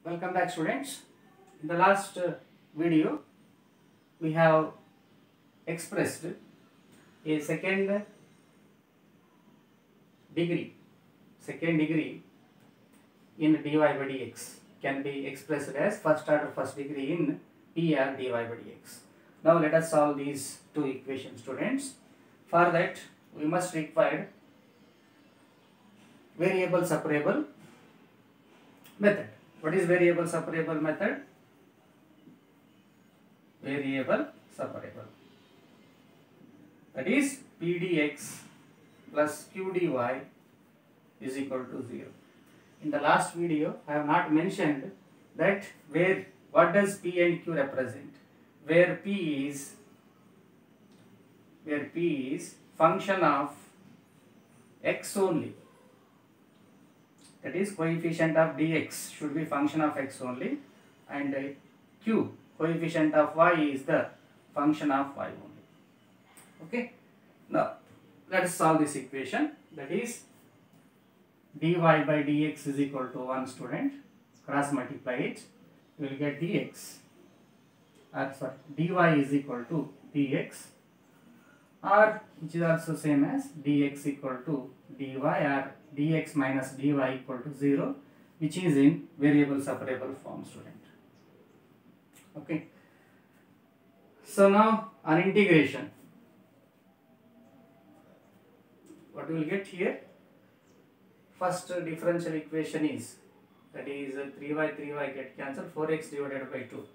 Welcome back, students. In the last video we have expressed a second degree in dy by dx can be expressed as first order first degree in PR dy by dx. Now let us solve these two equations, students. For that we must require variable separable method. What is variable separable method? Variable separable, that is p dx plus q dy is equal to 0. In the last video I have not mentioned that what does p and q represent, where p is function of x only, that is coefficient of dx should be function of x only, and q coefficient of y is the function of y only. Okay, now let us solve this equation, that is dy by dx is equal to 1, student. Cross multiply it, you will get dy is equal to dx, or which is also same as dx equal to dy, or dx minus dy equal to 0, which is in variable separable form, student. Okay, so now on integration, what we will get here, first differential equation is, that is 3y get cancelled, 4x divided by 2.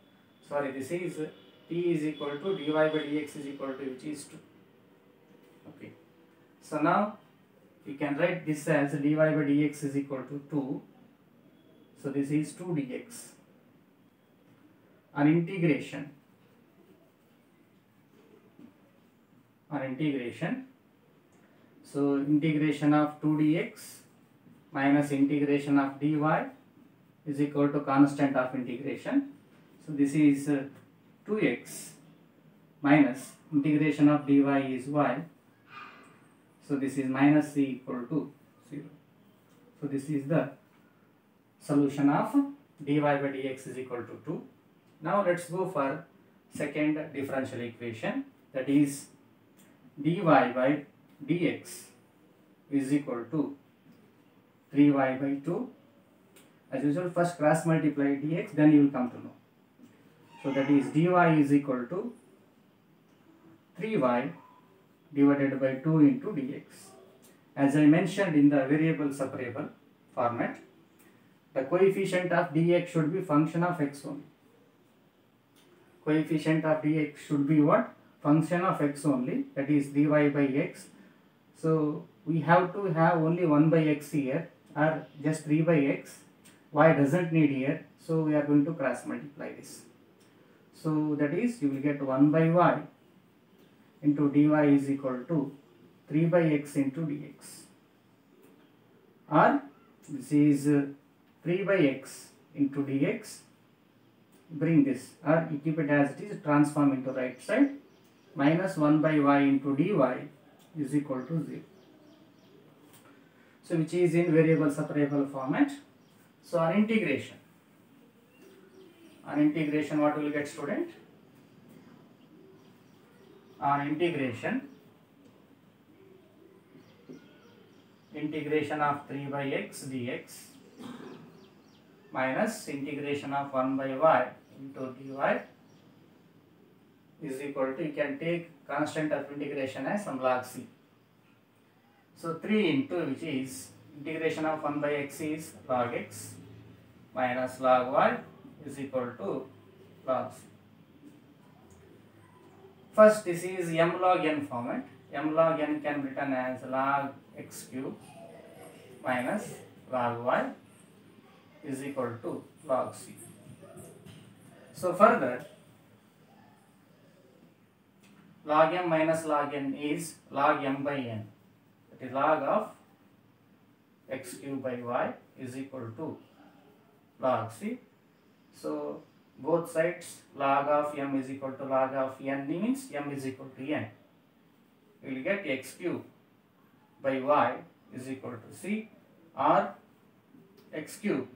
Sorry, this is p is equal to dy by dx is equal to, which is 2. Okay, so now you can write this as dy by dx is equal to 2. So this is 2 dx. On integration, so integration of 2 dx minus integration of dy is equal to constant of integration. So this is 2x minus integration of dy is y. So this is minus c equal to 0. So this is the solution of dy by dx is equal to 2. Now let's go for second differential equation, that is dy by dx is equal to 3y by 2. As usual, first cross multiply dx, then you will come to know. So that is dy is equal to 3y divided by 2 into dx. As I mentioned in the variable separable format, the coefficient of dx should be function of x only. Coefficient of dx should be what? Function of x only, that is dy by x. So we have to have only 1 by x here, or just 3 by x. Y doesn't need here, so we are going to cross multiply this. So that is, you will get 1 by y into dy is equal to 3 by x into dx, or this is 3 by x into dx. Bring this, or you keep it as it is, transform into right side, minus 1 by y into dy is equal to 0. So which is in variable separable format. So on integration, what will get, student? On integration of 3 by x dx minus integration of 1 by y into dy is equal to, you can take constant of integration as some log c. So 3 into, which is integration of 1 by x is log x minus log y is equal to log c. First, this is m log n format. M log n can be written as log x cube minus log y is equal to log c. So further, log m minus log n is log m by n. That is log of x cube by y is equal to log c. So both sides log of m is equal to log of n means m is equal to n. You will get x cube by y is equal to c, or x cube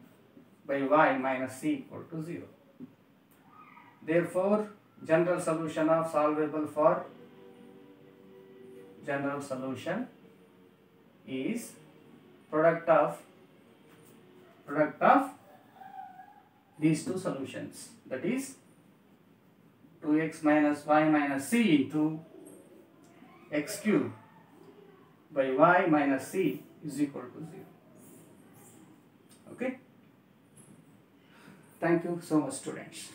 by y minus c equal to 0. Therefore, general solution of solvable for general solution is product of these two solutions, that is 2x minus y minus c into x cube by y minus c is equal to 0. Okay. Thank you so much, students.